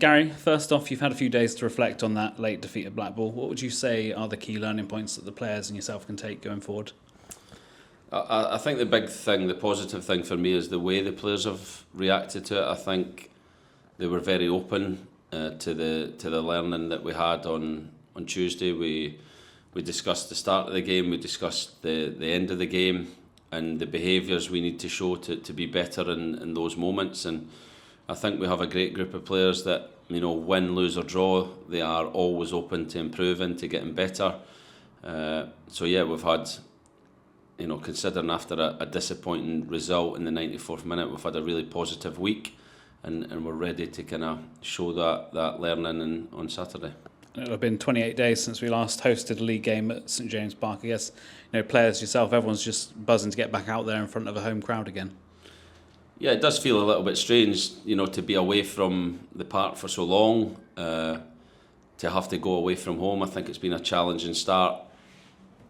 Gary, first off, you've had a few days to reflect on that late defeat at Blackpool. What would you say are the key learning points that the players and yourself can take going forward? I think the big thing, the positive thing for me, is the way the players have reacted to it. I think they were very open to the learning that we had on Tuesday. We discussed the start of the game, we discussed the end of the game, and the behaviours we need to show to be better in those moments. And I think we have a great group of players that, win, lose or draw, they are always open to improving, to getting better. We've had, considering after a disappointing result in the 94th minute, we've had a really positive week, and we're ready to kind of show that learning on Saturday. It'll have been 28 days since we last hosted a league game at St James Park. I guess, players, yourself, everyone's just buzzing to get back out there in front of a home crowd again. Yeah, it does feel a little bit strange, to be away from the park for so long, to have to go away from home. I think it's been a challenging start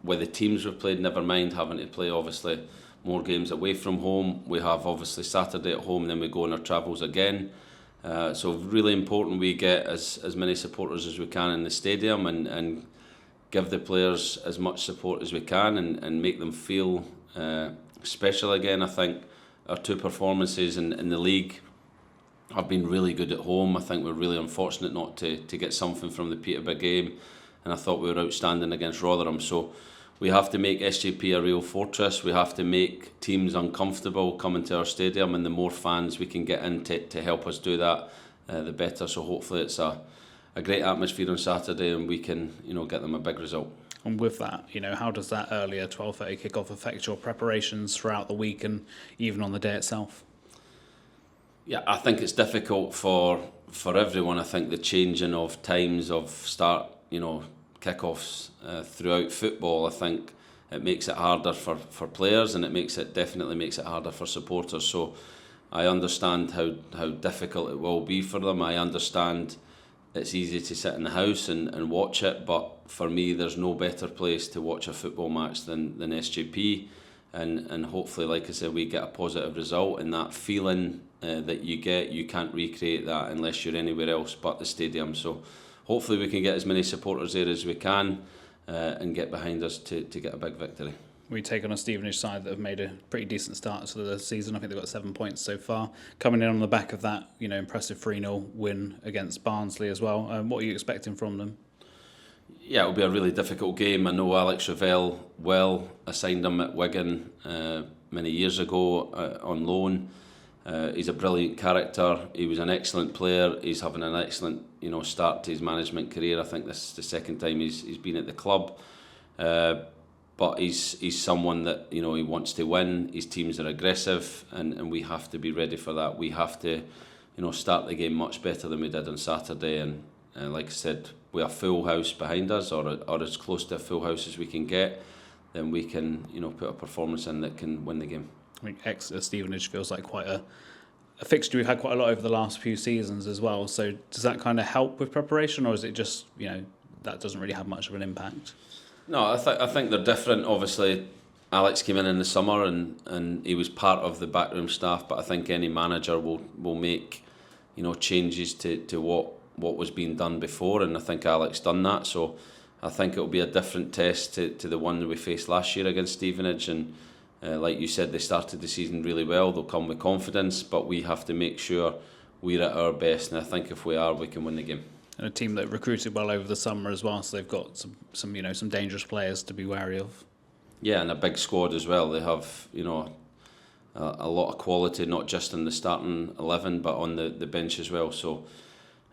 with the teams we've played, never mind having to play, obviously, more games away from home. We have, obviously, Saturday at home, then we go on our travels again. So really important we get as many supporters as we can in the stadium and give the players as much support as we can and make them feel special again. I think our two performances in the league have been really good at home. I think we're really unfortunate not to get something from the Peterborough game, and I thought we were outstanding against Rotherham. So we have to make SJP a real fortress. We have to make teams uncomfortable coming to our stadium, and the more fans we can get in to help us do that, the better. So hopefully it's a great atmosphere on Saturday, and we can get them a big result. And with that, how does that earlier 12:30 kickoff affect your preparations throughout the week and even on the day itself? Yeah, I think it's difficult for everyone. I think the changing of times of start, kickoffs throughout football, I think it makes it harder for players, and it definitely makes it harder for supporters. So I understand how difficult it will be for them. I understand it's easy to sit in the house and watch it, but for me there's no better place to watch a football match than SJP, and hopefully, like I said, we get a positive result, and that feeling that you get, you can't recreate that unless you're anywhere else but the stadium. So hopefully we can get as many supporters there as we can and get behind us to get a big victory. We take on a Stevenage side that have made a pretty decent start to the season. I think they've got 7 points so far. Coming in on the back of that, impressive 3-0 win against Barnsley as well. What are you expecting from them? Yeah, it'll be a really difficult game. I know Alex Ravel well. I signed him at Wigan many years ago on loan. He's a brilliant character. He was an excellent player. He's having an excellent start to his management career. I think this is the second time he's been at the club. But he's someone that he wants to win. His teams are aggressive, and we have to be ready for that. We have to start the game much better than we did on Saturday, and like I said, with a full house behind us, or as close to a full house as we can get, then we can put a performance in that can win the game. I mean, Exeter Stevenage feels like quite a fixture we've had quite a lot over the last few seasons as well. So does that kind of help with preparation, or is it just that doesn't really have much of an impact? No, I think they're different. Obviously, Alex came in the summer and he was part of the backroom staff, but I think any manager will make changes to what was being done before, and I think Alex done that. So I think it'll be a different test to the one that we faced last year against Stevenage, and like you said, they started the season really well. They'll come with confidence, but we have to make sure we're at our best, and I think if we are, we can win the game. And a team that recruited well over the summer as well, so they've got some dangerous players to be wary of. Yeah, and a big squad as well. They have a lot of quality, not just in the starting 11, but on the bench as well. So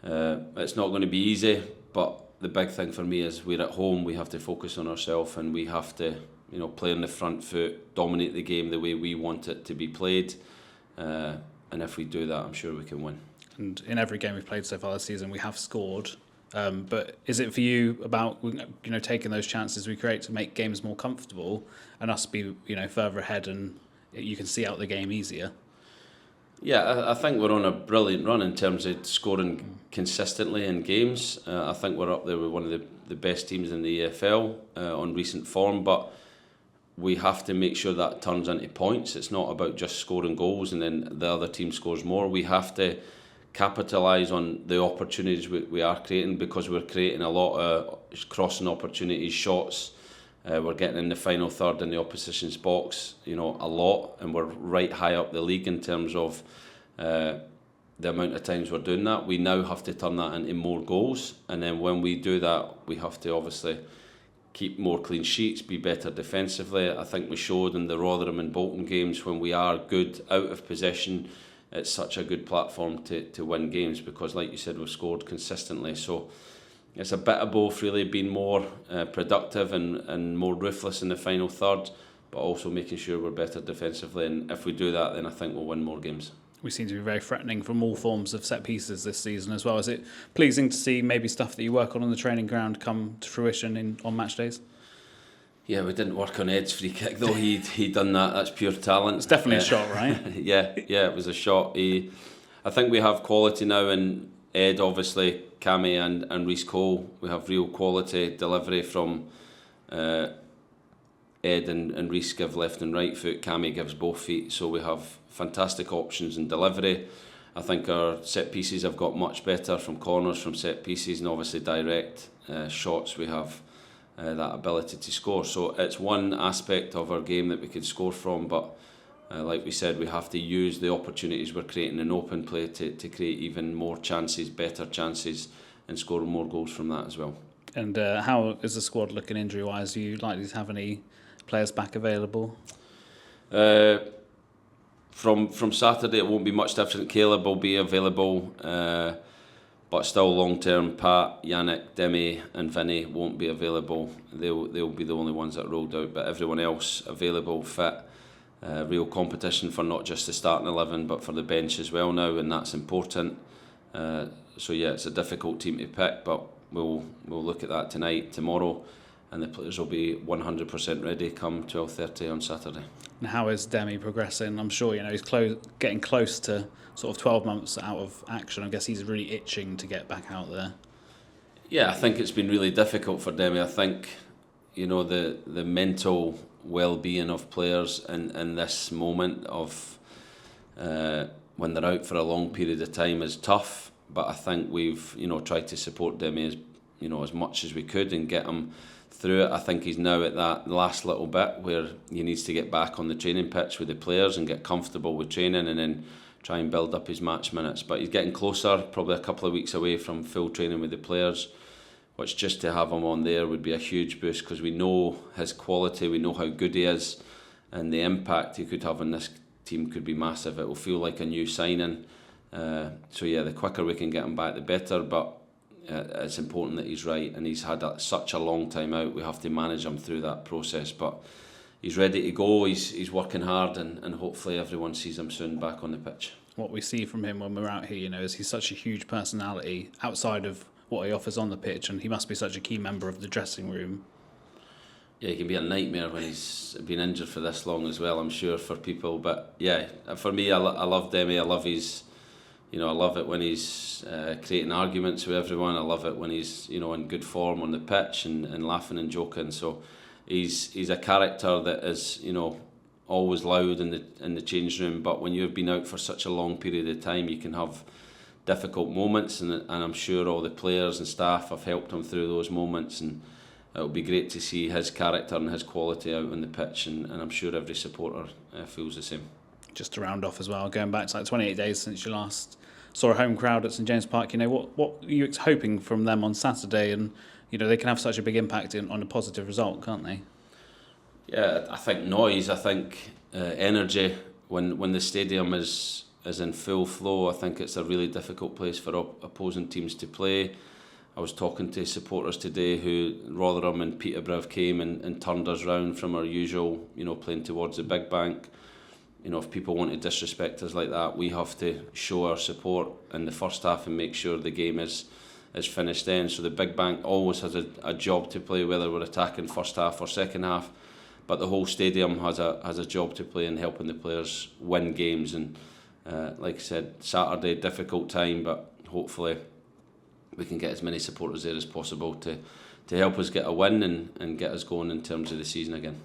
it's not going to be easy, but the big thing for me is we're at home. We have to focus on ourselves, and we have to play on the front foot, dominate the game the way we want it to be played. And if we do that, I'm sure we can win. And in every game we've played so far this season, we have scored. But is it for you about taking those chances we create to make games more comfortable and us be further ahead and you can see out the game easier? Yeah, I think we're on a brilliant run in terms of scoring consistently in games. I think we're up there with one of the best teams in the EFL on recent form, but we have to make sure that turns into points. It's not about just scoring goals and then the other team scores more. We have to capitalise on the opportunities we are creating, because we're creating a lot of crossing opportunities, shots. We're getting in the final third in the opposition's box, a lot, and we're right high up the league in terms of the amount of times we're doing that. We now have to turn that into more goals, and then when we do that, we have to obviously keep more clean sheets, be better defensively. I think we showed in the Rotherham and Bolton games, when we are good out of possession, it's such a good platform to win games, because like you said, we've scored consistently. So it's a bit of both, really, being more productive and more ruthless in the final third, but also making sure we're better defensively, and if we do that, then I think we'll win more games. We seem to be very threatening from all forms of set pieces this season as well. Is it pleasing to see maybe stuff that you work on the training ground come to fruition on match days? Yeah, we didn't work on Ed's free kick though. He done that. That's pure talent. It's definitely a shot, right? yeah, it was a shot. I think we have quality now, and Ed, obviously, Cammy and Reece Cole. We have real quality delivery from Ed and Reece give left and right foot. Cammy gives both feet. So we have fantastic options in delivery. I think our set pieces have got much better, from corners, from set pieces, and obviously direct shots. We have that ability to score. So it's one aspect of our game that we could score from, but like we said, we have to use the opportunities we're creating in open play to create even more chances, better chances, and score more goals from that as well. And how is the squad looking injury-wise? Are you likely to have any players back available? From Saturday, it won't be much different. Caleb will be available, but still long-term, Pat, Yannick, Demi and Vinny won't be available. They'll be the only ones that rolled out, but everyone else available, fit. Real competition for not just the starting 11 but for the bench as well now, and that's important. So yeah, it's a difficult team to pick, but we'll look at that tonight, tomorrow, and the players will be 100% ready come 12:30 on Saturday. And how is Demi progressing? I'm sure he's getting close to sort of 12 months out of action. I guess he's really itching to get back out there. Yeah, I think it's been really difficult for Demi. I think the mental well-being of players in this moment of when they're out for a long period of time is tough, but I think we've tried to support Demi as much as we could and get him through it. I think he's now at that last little bit where he needs to get back on the training pitch with the players and get comfortable with training, and then try and build up his match minutes. But he's getting closer, probably a couple of weeks away from full training with the players, which just to have him on there would be a huge boost, because we know his quality, we know how good he is, and the impact he could have on this team could be massive. It will feel like a new signing. So yeah, the quicker we can get him back, the better, but it's important that he's right, and he's had such a long time out. We have to manage him through that process, but he's ready to go. He's working hard, and hopefully everyone sees him soon back on the pitch. What we see from him when we're out here, is he's such a huge personality outside of what he offers on the pitch, and he must be such a key member of the dressing room. Yeah, he can be a nightmare when he's been injured for this long as well, I'm sure, for people. But yeah, for me, I love Demi. I love I love it when he's creating arguments with everyone. I love it when he's in good form on the pitch and laughing and joking. So he's a character that is always loud in the change room. But when you've been out for such a long period of time, you can have difficult moments, and I'm sure all the players and staff have helped him through those moments, and it'll be great to see his character and his quality out on the pitch, and I'm sure every supporter feels the same. Just to round off as well, going back to 28 days since you last saw a home crowd at St James Park, what are you hoping from them on Saturday? And they can have such a big impact on a positive result, can't they? Yeah, I think noise, I think energy. When the stadium is in full flow, I think it's a really difficult place for opposing teams to play. I was talking to supporters today who Rotherham and Peterborough came and turned us round from our usual, playing towards the big bank. If people want to disrespect us like that, we have to show our support in the first half and make sure the game is finished then. So the big bank always has a job to play, whether we're attacking first half or second half. But the whole stadium has a job to play in helping the players win games. And like I said, Saturday, difficult time, but hopefully we can get as many supporters there as possible to help us get a win and get us going in terms of the season again.